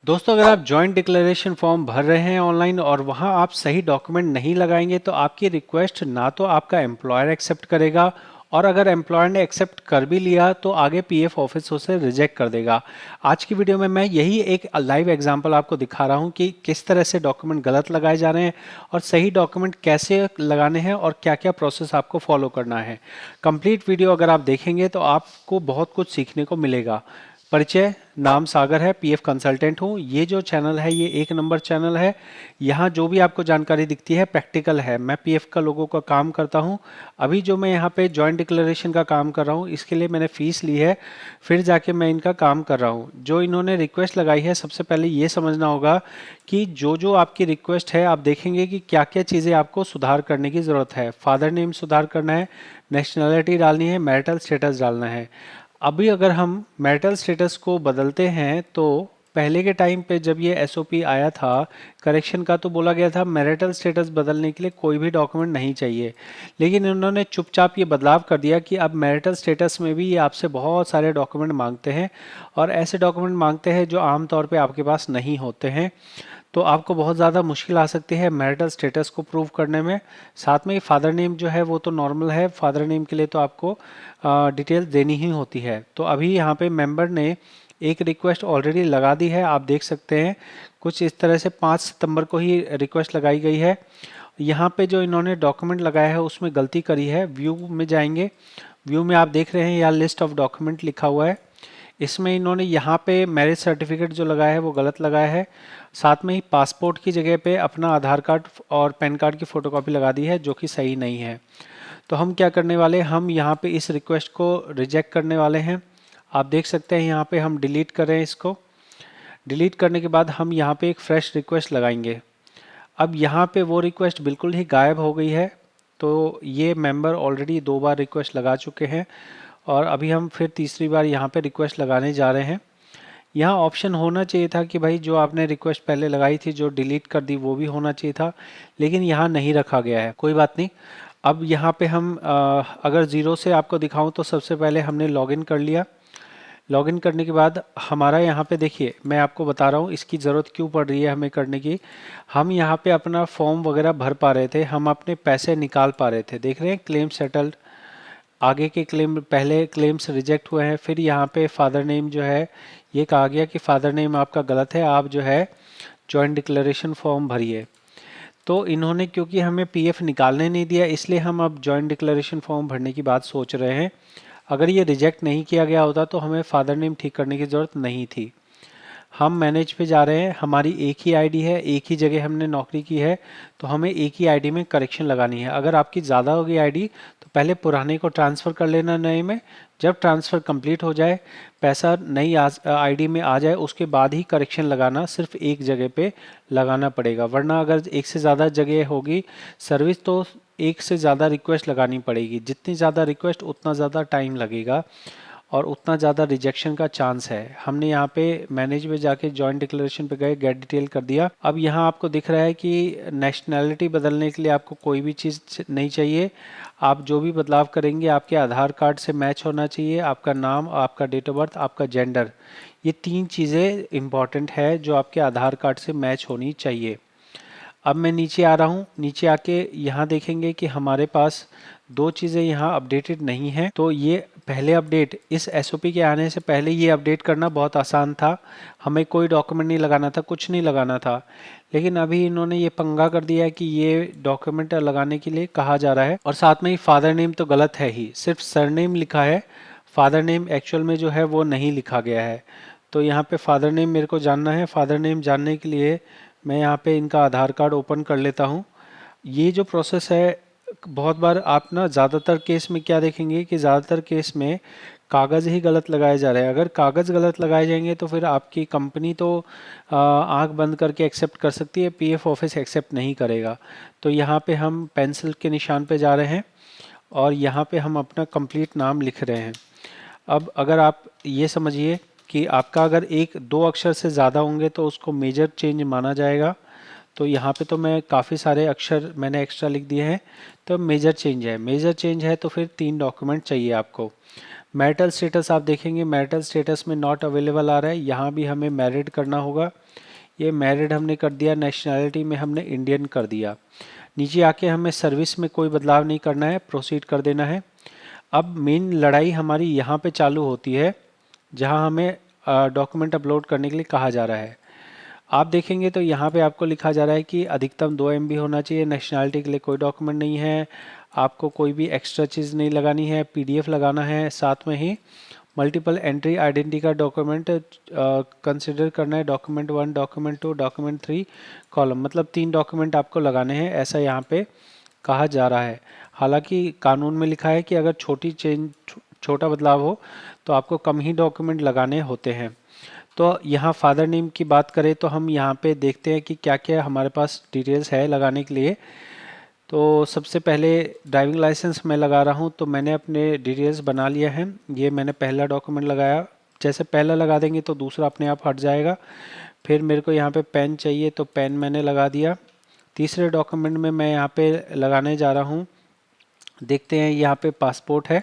दोस्तों, अगर आप जॉइंट डिक्लेरेशन फॉर्म भर रहे हैं ऑनलाइन और वहां आप सही डॉक्यूमेंट नहीं लगाएंगे तो आपकी रिक्वेस्ट ना तो आपका एम्प्लॉयर एक्सेप्ट करेगा, और अगर एम्प्लॉयर ने एक्सेप्ट कर भी लिया तो आगे पीएफ ऑफिस उसे रिजेक्ट कर देगा। आज की वीडियो में मैं यही एक लाइव एग्जांपल आपको दिखा रहा हूं कि किस तरह से डॉक्यूमेंट गलत लगाए जा रहे हैं और सही डॉक्यूमेंट कैसे लगाने हैं और क्या क्या प्रोसेस आपको फॉलो करना है। कंप्लीट वीडियो अगर आप देखेंगे तो आपको बहुत कुछ सीखने को मिलेगा। परिचय, नाम सागर है, पीएफ कंसल्टेंट हूँ। ये जो चैनल है ये एक नंबर चैनल है। यहाँ जो भी आपको जानकारी दिखती है प्रैक्टिकल है। मैं पीएफ का लोगों का काम करता हूँ। अभी जो मैं यहाँ पे जॉइंट डिक्लेरेशन का काम कर रहा हूँ इसके लिए मैंने फीस ली है, फिर जाके मैं इनका काम कर रहा हूँ। जो इन्होंने रिक्वेस्ट लगाई है, सबसे पहले ये समझना होगा कि जो जो आपकी रिक्वेस्ट है आप देखेंगे कि क्या क्या चीज़ें आपको सुधार करने की ज़रूरत है। फादर नेम सुधार करना है, नेशनैलिटी डालनी है, मैरिटल स्टेटस डालना है। अभी अगर हम मैरिटल स्टेटस को बदलते हैं तो पहले के टाइम पे जब ये एसओपी आया था करेक्शन का तो बोला गया था मैरिटल स्टेटस बदलने के लिए कोई भी डॉक्यूमेंट नहीं चाहिए, लेकिन इन्होंने चुपचाप ये बदलाव कर दिया कि अब मैरिटल स्टेटस में भी ये आपसे बहुत सारे डॉक्यूमेंट मांगते हैं और ऐसे डॉक्यूमेंट मांगते हैं जो आमतौर पे आपके पास नहीं होते हैं। तो आपको बहुत ज़्यादा मुश्किल आ सकती है मैरिटल स्टेटस को प्रूव करने में। साथ में फादर नेम जो है वो तो नॉर्मल है, फादर नेम के लिए तो आपको डिटेल्स देनी ही होती है। तो अभी यहाँ पे मेंबर ने एक रिक्वेस्ट ऑलरेडी लगा दी है, आप देख सकते हैं कुछ इस तरह से 5 सितंबर को ही रिक्वेस्ट लगाई गई है। यहाँ पे जो इन्होंने डॉक्यूमेंट लगाया है उसमें गलती करी है। व्यू में जाएंगे, व्यू में आप देख रहे हैं यहाँ लिस्ट ऑफ डॉक्यूमेंट लिखा हुआ है। इसमें इन्होंने यहाँ पे मैरिज सर्टिफिकेट जो लगाया है वो गलत लगाया है। साथ में ही पासपोर्ट की जगह पे अपना आधार कार्ड और पैन कार्ड की फ़ोटोकॉपी लगा दी है जो कि सही नहीं है। तो हम क्या करने वाले हैं, हम यहाँ पे इस रिक्वेस्ट को रिजेक्ट करने वाले हैं। आप देख सकते हैं यहाँ पे हम डिलीट कर रहे हैं इसको। डिलीट करने के बाद हम यहाँ पे एक फ्रेश रिक्वेस्ट लगाएंगे। अब यहाँ पे वो रिक्वेस्ट बिल्कुल ही गायब हो गई है। तो ये मेंबर ऑलरेडी 2 बार रिक्वेस्ट लगा चुके हैं और अभी हम फिर तीसरी बार यहाँ पे रिक्वेस्ट लगाने जा रहे हैं। यहाँ ऑप्शन होना चाहिए था कि भाई जो आपने रिक्वेस्ट पहले लगाई थी जो डिलीट कर दी वो भी होना चाहिए था, लेकिन यहाँ नहीं रखा गया है। कोई बात नहीं। अब यहाँ पे हम अगर ज़ीरो से आपको दिखाऊं तो सबसे पहले हमने लॉगिन कर लिया। लॉगिन करने के बाद हमारा यहाँ पे देखिए, मैं आपको बता रहा हूँ इसकी ज़रूरत क्यों पड़ रही है हमें करने की। हम यहाँ पे अपना फॉर्म वगैरह भर पा रहे थे, हम अपने पैसे निकाल पा रहे थे। देख रहे हैं क्लेम सेटल्ड, आगे के क्लेम, पहले क्लेम्स रिजेक्ट हुए हैं। फिर यहाँ पे फादर नेम जो है ये कहा गया कि फादर नेम आपका गलत है, आप जो है जॉइंट डिक्लेरेशन फॉर्म भरिए। तो इन्होंने क्योंकि हमें पीएफ निकालने नहीं दिया इसलिए हम अब जॉइंट डिक्लेरेशन फॉर्म भरने की बात सोच रहे हैं। अगर ये रिजेक्ट नहीं किया गया होता तो हमें फादर नेम ठीक करने की ज़रूरत नहीं थी। हम मैनेज पे जा रहे हैं, हमारी एक ही आईडी है, एक ही जगह हमने नौकरी की है, तो हमें एक ही आईडी में करेक्शन लगानी है। अगर आपकी ज़्यादा होगी आईडी तो पहले पुराने को ट्रांसफ़र कर लेना नए में। जब ट्रांसफ़र कंप्लीट हो जाए, पैसा नई आईडी में आ जाए, उसके बाद ही करेक्शन लगाना सिर्फ एक जगह पे लगाना पड़ेगा। वरना अगर एक से ज़्यादा जगह होगी सर्विस तो एक से ज़्यादा रिक्वेस्ट लगानी पड़ेगी। जितनी ज़्यादा रिक्वेस्ट उतना ज़्यादा टाइम लगेगा और उतना ज़्यादा रिजेक्शन का चांस है। हमने यहाँ पे मैनेज में जाके जॉइंट डिक्लेरेशन पे गए, गेट डिटेल कर दिया। अब यहाँ आपको दिख रहा है कि नेशनैलिटी बदलने के लिए आपको कोई भी चीज़ नहीं चाहिए। आप जो भी बदलाव करेंगे आपके आधार कार्ड से मैच होना चाहिए। आपका नाम, आपका डेट ऑफ बर्थ, आपका जेंडर, ये 3 चीज़ें इंपॉर्टेंट है जो आपके आधार कार्ड से मैच होनी चाहिए। अब मैं नीचे आ रहा हूँ, नीचे आके यहाँ देखेंगे कि हमारे पास 2 चीज़ें यहाँ अपडेटेड नहीं है। तो ये पहले अपडेट, इस एसओपी के आने से पहले ये अपडेट करना बहुत आसान था, हमें कोई डॉक्यूमेंट नहीं लगाना था, कुछ नहीं लगाना था। लेकिन अभी इन्होंने ये पंगा कर दिया है कि ये डॉक्यूमेंट लगाने के लिए कहा जा रहा है और साथ में ही फादर नेम तो गलत है ही, सिर्फ सरनेम लिखा है। फादर नेम एक्चुअल में जो है वो नहीं लिखा गया है। तो यहाँ पे फादर नेम मेरे को जानना है। फादर नेम जानने के लिए मैं यहाँ पे इनका आधार कार्ड ओपन कर लेता हूँ। ये जो प्रोसेस है, बहुत बार आप ना ज़्यादातर केस में क्या देखेंगे कि ज़्यादातर केस में कागज़ ही गलत लगाए जा रहे हैं। अगर कागज़ गलत लगाए जाएंगे तो फिर आपकी कंपनी तो आंख बंद करके एक्सेप्ट कर सकती है, पीएफ ऑफिस एक्सेप्ट नहीं करेगा। तो यहाँ पे हम पेंसिल के निशान पे जा रहे हैं और यहाँ पे हम अपना कंप्लीट नाम लिख रहे हैं। अब अगर आप ये समझिए कि आपका अगर 1-2 अक्षर से ज़्यादा होंगे तो उसको मेजर चेंज माना जाएगा। तो यहाँ पे तो मैं काफ़ी सारे अक्षर मैंने एक्स्ट्रा लिख दिए हैं, तो मेजर चेंज है। मेजर चेंज है तो फिर 3 डॉक्यूमेंट चाहिए आपको। मैरिटल स्टेटस आप देखेंगे, मैरिटल स्टेटस में नॉट अवेलेबल आ रहा है, यहाँ भी हमें मैरिड करना होगा। ये मैरिड हमने कर दिया, नेशनैलिटी में हमने इंडियन कर दिया। नीचे आके हमें सर्विस में कोई बदलाव नहीं करना है, प्रोसीड कर देना है। अब मेन लड़ाई हमारी यहाँ पे चालू होती है जहाँ हमें डॉक्यूमेंट अपलोड करने के लिए कहा जा रहा है। आप देखेंगे तो यहाँ पे आपको लिखा जा रहा है कि अधिकतम 2 MB होना चाहिए, नेशनैलिटी के लिए कोई डॉक्यूमेंट नहीं है, आपको कोई भी एक्स्ट्रा चीज़ नहीं लगानी है, PDF लगाना है, साथ में ही मल्टीपल एंट्री आइडेंटिटी का डॉक्यूमेंट कंसिडर करना है, डॉक्यूमेंट 1, डॉक्यूमेंट 2, डॉक्यूमेंट 3 कॉलम, मतलब 3 डॉक्यूमेंट आपको लगाने हैं, ऐसा यहाँ पे कहा जा रहा है। हालांकि कानून में लिखा है कि अगर छोटा बदलाव हो तो आपको कम ही डॉक्यूमेंट लगाने होते हैं। तो यहाँ फादर नेम की बात करें तो हम यहाँ पे देखते हैं कि क्या क्या हमारे पास डिटेल्स है लगाने के लिए। तो सबसे पहले ड्राइविंग लाइसेंस मैं लगा रहा हूँ, तो मैंने अपने डिटेल्स बना लिया है। ये मैंने पहला डॉक्यूमेंट लगाया, जैसे पहला लगा देंगे तो दूसरा अपने आप हट जाएगा। फिर मेरे को यहाँ पे पेन चाहिए तो पेन मैंने लगा दिया। तीसरे डॉक्यूमेंट में मैं यहाँ पे लगाने जा रहा हूँ, देखते हैं यहाँ पे पासपोर्ट है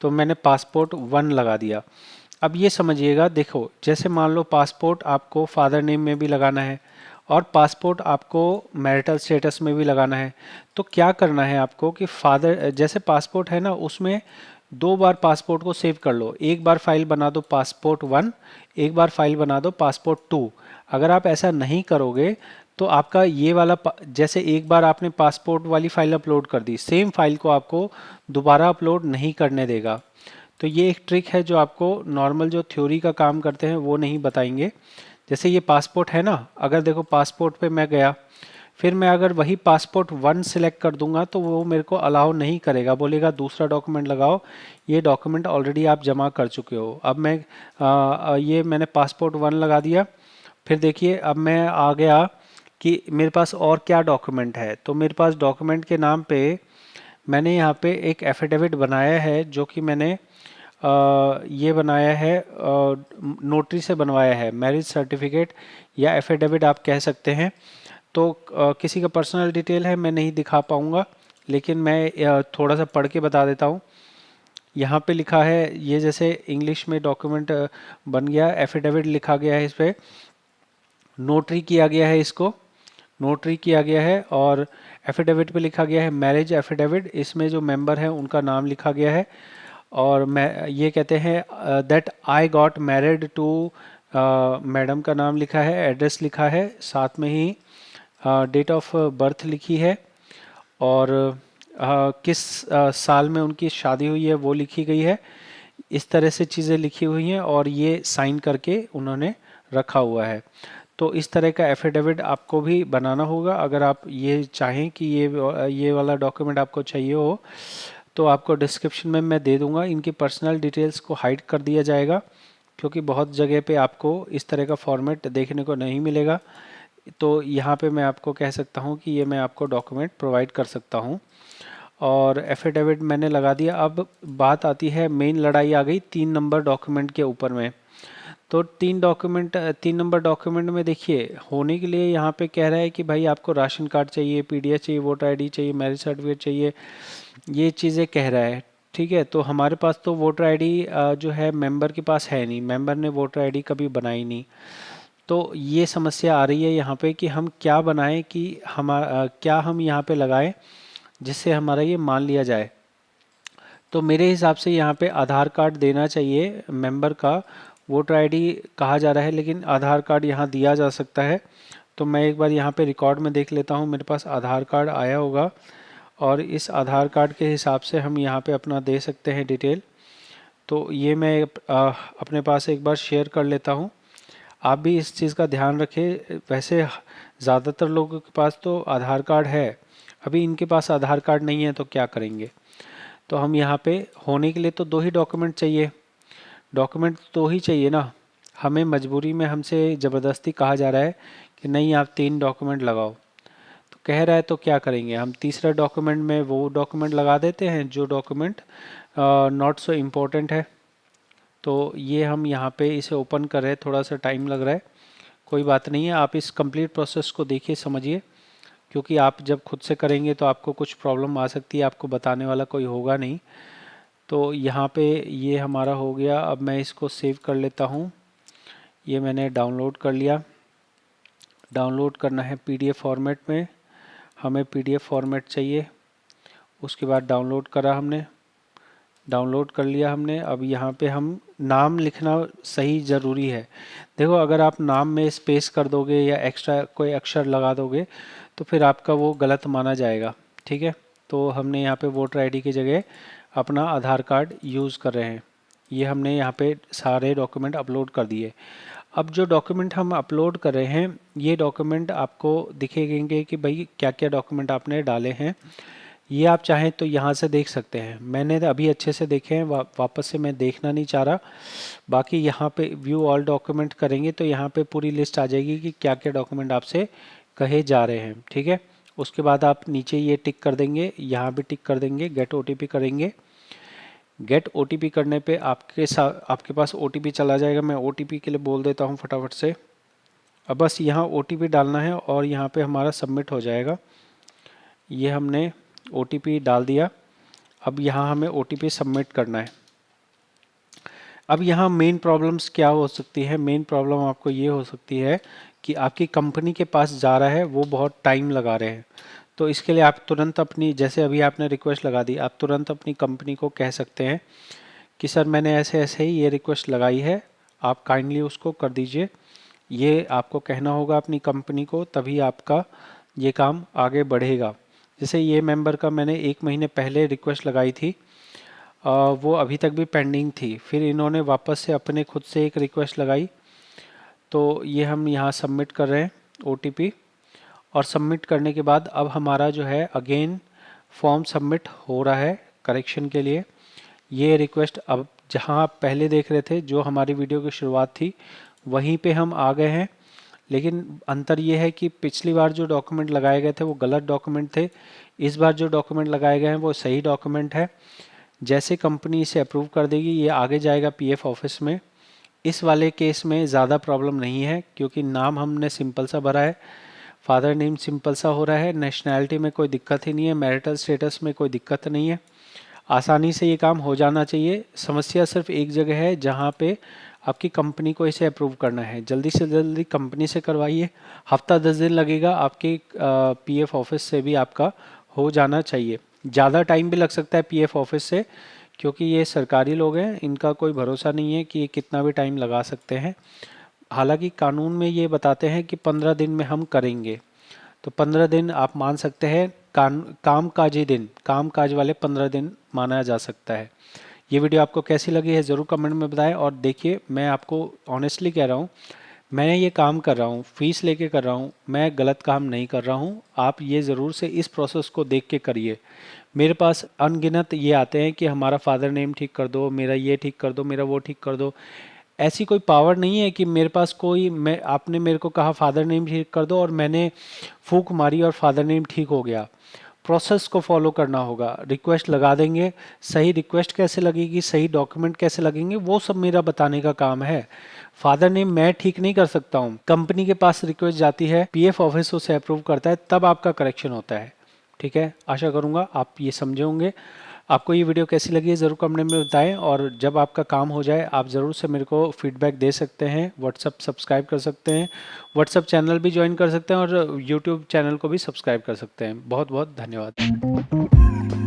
तो मैंने पासपोर्ट 1 लगा दिया। अब ये समझिएगा, देखो जैसे मान लो पासपोर्ट आपको फादर नेम में भी लगाना है और पासपोर्ट आपको मैरिटल स्टेटस में भी लगाना है, तो क्या करना है आपको कि फादर जैसे पासपोर्ट है ना, उसमें 2 बार पासपोर्ट को सेव कर लो। एक बार फाइल बना दो पासपोर्ट 1, एक बार फाइल बना दो पासपोर्ट 2। अगर आप ऐसा नहीं करोगे तो आपका ये वाला जैसे एक बार आपने पासपोर्ट वाली फाइल अपलोड कर दी, सेम फाइल को आपको दोबारा अपलोड नहीं करने देगा। तो ये एक ट्रिक है जो आपको नॉर्मल जो थ्योरी का काम करते हैं वो नहीं बताएंगे। जैसे ये पासपोर्ट है ना, अगर देखो पासपोर्ट पे मैं गया, फिर मैं अगर वही पासपोर्ट 1 सिलेक्ट कर दूंगा तो वो मेरे को अलाउ नहीं करेगा, बोलेगा दूसरा डॉक्यूमेंट लगाओ, ये डॉक्यूमेंट ऑलरेडी आप जमा कर चुके हो। अब मैं ये मैंने पासपोर्ट 1 लगा दिया। फिर देखिए अब मैं आ गया कि मेरे पास और क्या डॉक्यूमेंट है, तो मेरे पास डॉक्यूमेंट के नाम पे मैंने यहाँ पे एक एफिडेविट बनाया है जो कि मैंने ये बनाया है, नोटरी से बनवाया है, मैरिज सर्टिफिकेट या एफिडेविट आप कह सकते हैं। तो किसी का पर्सनल डिटेल है, मैं नहीं दिखा पाऊँगा, लेकिन मैं थोड़ा सा पढ़ के बता देता हूँ। यहाँ पे लिखा है, ये जैसे इंग्लिश में डॉक्यूमेंट बन गया, एफिडेविट लिखा गया है, इस पर नोटरी किया गया है, इसको नोटरी किया गया है। और एफिडेविट पे लिखा गया है मैरिज एफिडेविट, इसमें जो मेंबर है उनका नाम लिखा गया है। और मैं ये कहते हैं that I got married to, madam का नाम लिखा है, एड्रेस लिखा है, साथ में ही डेट ऑफ बर्थ लिखी है, और किस साल में उनकी शादी हुई है वो लिखी गई है। इस तरह से चीज़ें लिखी हुई हैं और ये साइन करके उन्होंने रखा हुआ है। तो इस तरह का एफिडेविट आपको भी बनाना होगा। अगर आप ये चाहें कि ये वाला डॉक्यूमेंट आपको चाहिए हो तो आपको डिस्क्रिप्शन में मैं दे दूंगा। इनकी पर्सनल डिटेल्स को हाइड कर दिया जाएगा क्योंकि बहुत जगह पे आपको इस तरह का फॉर्मेट देखने को नहीं मिलेगा। तो यहाँ पे मैं आपको कह सकता हूँ कि ये मैं आपको डॉक्यूमेंट प्रोवाइड कर सकता हूँ। और एफिडेविट मैंने लगा दिया। अब बात आती है, मेन लड़ाई आ गई 3 नंबर डॉक्यूमेंट के ऊपर में। तो 3 नंबर डॉक्यूमेंट में देखिए होने के लिए यहाँ पे कह रहा है कि भाई आपको राशन कार्ड चाहिए, PDF चाहिए, वोटर ID चाहिए, मैरिज सर्टिफिकेट चाहिए, ये चीज़ें कह रहा है। ठीक है, तो हमारे पास तो वोटर ID जो है मेंबर के पास है नहीं, मेंबर ने वोटर ID कभी बनाई नहीं। तो ये समस्या आ रही है यहाँ पे कि हम क्या बनाएं कि हमारा क्या हम यहाँ पे लगाएं जिससे हमारा ये मान लिया जाए। तो मेरे हिसाब से यहाँ पे आधार कार्ड देना चाहिए मेंबर का। वोटर ID कहा जा रहा है लेकिन आधार कार्ड यहाँ दिया जा सकता है। तो मैं एक बार यहाँ पे रिकॉर्ड में देख लेता हूँ, मेरे पास आधार कार्ड आया होगा और इस आधार कार्ड के हिसाब से हम यहाँ पे अपना दे सकते हैं डिटेल। तो ये मैं अपने पास एक बार शेयर कर लेता हूँ। आप भी इस चीज़ का ध्यान रखें। वैसे ज़्यादातर लोगों के पास तो आधार कार्ड है, अभी इनके पास आधार कार्ड नहीं है तो क्या करेंगे। तो हम यहाँ पे होने के लिए तो 2 ही डॉक्यूमेंट चाहिए, डॉक्यूमेंट 2 ही चाहिए ना। हमें मजबूरी में हमसे ज़बरदस्ती कहा जा रहा है कि नहीं आप 3 डॉक्यूमेंट लगाओ, तो कह रहा है तो क्या करेंगे। हम तीसरा डॉक्यूमेंट में वो डॉक्यूमेंट लगा देते हैं जो डॉक्यूमेंट नॉट सो इम्पोर्टेंट है। तो ये हम यहाँ पे इसे ओपन कर रहे हैं, थोड़ा सा टाइम लग रहा है, कोई बात नहीं है। आप इस कंप्लीट प्रोसेस को देखिए, समझिए, क्योंकि आप जब खुद से करेंगे तो आपको कुछ प्रॉब्लम आ सकती है, आपको बताने वाला कोई होगा नहीं। तो यहाँ पे ये हमारा हो गया। अब मैं इसको सेव कर लेता हूँ। ये मैंने डाउनलोड कर लिया। डाउनलोड करना है पीडीएफ फॉर्मेट में, हमें पीडीएफ फॉर्मेट चाहिए। उसके बाद डाउनलोड करा हमने, डाउनलोड कर लिया हमने। अब यहाँ पे हम नाम लिखना सही ज़रूरी है। देखो, अगर आप नाम में स्पेस कर दोगे या एक्स्ट्रा कोई अक्षर लगा दोगे तो फिर आपका वो गलत माना जाएगा। ठीक है, तो हमने यहाँ पे वोटर आईडी की जगह अपना आधार कार्ड यूज़ कर रहे हैं। ये हमने यहाँ पे सारे डॉक्यूमेंट अपलोड कर दिए। अब जो डॉक्यूमेंट हम अपलोड कर रहे हैं, ये डॉक्यूमेंट आपको दिखेंगे कि भाई क्या क्या डॉक्यूमेंट आपने डाले हैं। ये आप चाहें तो यहाँ से देख सकते हैं। मैंने अभी अच्छे से देखे हैं, वापस से मैं देखना नहीं चाह रहा। बाकी यहाँ पे व्यू ऑल डॉक्यूमेंट करेंगे तो यहाँ पे पूरी लिस्ट आ जाएगी कि क्या क्या डॉक्यूमेंट आपसे कहे जा रहे हैं। ठीक है, उसके बाद आप नीचे ये टिक कर देंगे, यहाँ भी टिक कर देंगे, गेट ओटीपी करेंगे। गेट ओटीपी करने पे आपके पास ओटीपी चला जाएगा। मैं ओटीपी के लिए बोल देता हूँ फटाफट से। अब बस यहाँ ओटीपी डालना है और यहाँ पे हमारा सबमिट हो जाएगा। ये हमने ओटीपी डाल दिया। अब यहाँ हमें ओटीपी सबमिट करना है। अब यहाँ मेन प्रॉब्लम्स क्या हो सकती है? मेन प्रॉब्लम आपको ये हो सकती है कि आपकी कंपनी के पास जा रहा है, वो बहुत टाइम लगा रहे हैं। तो इसके लिए आप तुरंत अपनी, जैसे अभी आपने रिक्वेस्ट लगा दी, आप तुरंत अपनी कंपनी को कह सकते हैं कि सर मैंने ऐसे ऐसे ही ये रिक्वेस्ट लगाई है, आप काइंडली उसको कर दीजिए। ये आपको कहना होगा अपनी कंपनी को, तभी आपका ये काम आगे बढ़ेगा। जैसे ये मेंबर का मैंने 1 महीने पहले रिक्वेस्ट लगाई थी, वो अभी तक भी पेंडिंग थी। फिर इन्होंने वापस से अपने खुद से एक रिक्वेस्ट लगाई, तो ये हम यहाँ सबमिट कर रहे हैं ओटीपी। और सबमिट करने के बाद अब हमारा जो है अगेन फॉर्म सबमिट हो रहा है करेक्शन के लिए। ये रिक्वेस्ट अब जहाँ आप पहले देख रहे थे, जो हमारी वीडियो की शुरुआत थी, वहीं पे हम आ गए हैं। लेकिन अंतर ये है कि पिछली बार जो डॉक्यूमेंट लगाए गए थे वो गलत डॉक्यूमेंट थे। इस बार जो डॉक्यूमेंट लगाए गए हैं वो सही डॉक्यूमेंट है। जैसे कंपनी इसे अप्रूव कर देगी, ये आगे जाएगा पीएफ ऑफिस में। इस वाले केस में ज़्यादा प्रॉब्लम नहीं है क्योंकि नाम हमने सिंपल सा भरा है, फादर नेम सिंपल सा हो रहा है, नेशनैलिटी में कोई दिक्कत ही नहीं है, मैरिटल स्टेटस में कोई दिक्कत नहीं है। आसानी से ये काम हो जाना चाहिए। समस्या सिर्फ एक जगह है जहाँ पे आपकी कंपनी को इसे अप्रूव करना है। जल्दी से जल्दी कंपनी से करवाइए। हफ्ता 10 दिन लगेगा, आपके पीएफ ऑफिस से भी आपका हो जाना चाहिए। ज़्यादा टाइम भी लग सकता है पीएफ ऑफिस से, क्योंकि ये सरकारी लोग हैं, इनका कोई भरोसा नहीं है कि ये कितना भी टाइम लगा सकते हैं। हालांकि कानून में ये बताते हैं कि 15 दिन में हम करेंगे, तो 15 दिन आप मान सकते हैं। कामकाजी दिन, कामकाज वाले 15 दिन माना जा सकता है। ये वीडियो आपको कैसी लगी है ज़रूर कमेंट में बताएं। और देखिए, मैं आपको ऑनेस्टली कह रहा हूँ, मैं ये काम कर रहा हूँ, फीस लेके कर रहा हूँ, मैं गलत काम नहीं कर रहा हूँ। आप ये ज़रूर से इस प्रोसेस को देख के करिए। मेरे पास अनगिनत ये आते हैं कि हमारा फादर नेम ठीक कर दो, मेरा ये ठीक कर दो, मेरा वो ठीक कर दो। ऐसी कोई पावर नहीं है कि मेरे पास कोई, मैं आपने मेरे को कहा फादर नेम ठीक कर दो और मैंने फूंक मारी और फादर नेम ठीक हो गया। प्रोसेस को फॉलो करना होगा। रिक्वेस्ट लगा देंगे, सही रिक्वेस्ट कैसे लगेगी, सही डॉक्यूमेंट कैसे लगेंगे, वो सब मेरा बताने का काम है। फादर नेम मैं ठीक नहीं कर सकता हूँ। कंपनी के पास रिक्वेस्ट जाती है, पीएफ ऑफिस उसे अप्रूव करता है, तब आपका करेक्शन होता है। ठीक है, आशा करूँगा आप ये समझे होंगे। आपको ये वीडियो कैसी लगी है ज़रूर कमेंट में बताएं। और जब आपका काम हो जाए आप ज़रूर से मेरे को फीडबैक दे सकते हैं। व्हाट्सअप सब्सक्राइब कर सकते हैं, व्हाट्सअप चैनल भी ज्वाइन कर सकते हैं और यूट्यूब चैनल को भी सब्सक्राइब कर सकते हैं। बहुत बहुत धन्यवाद।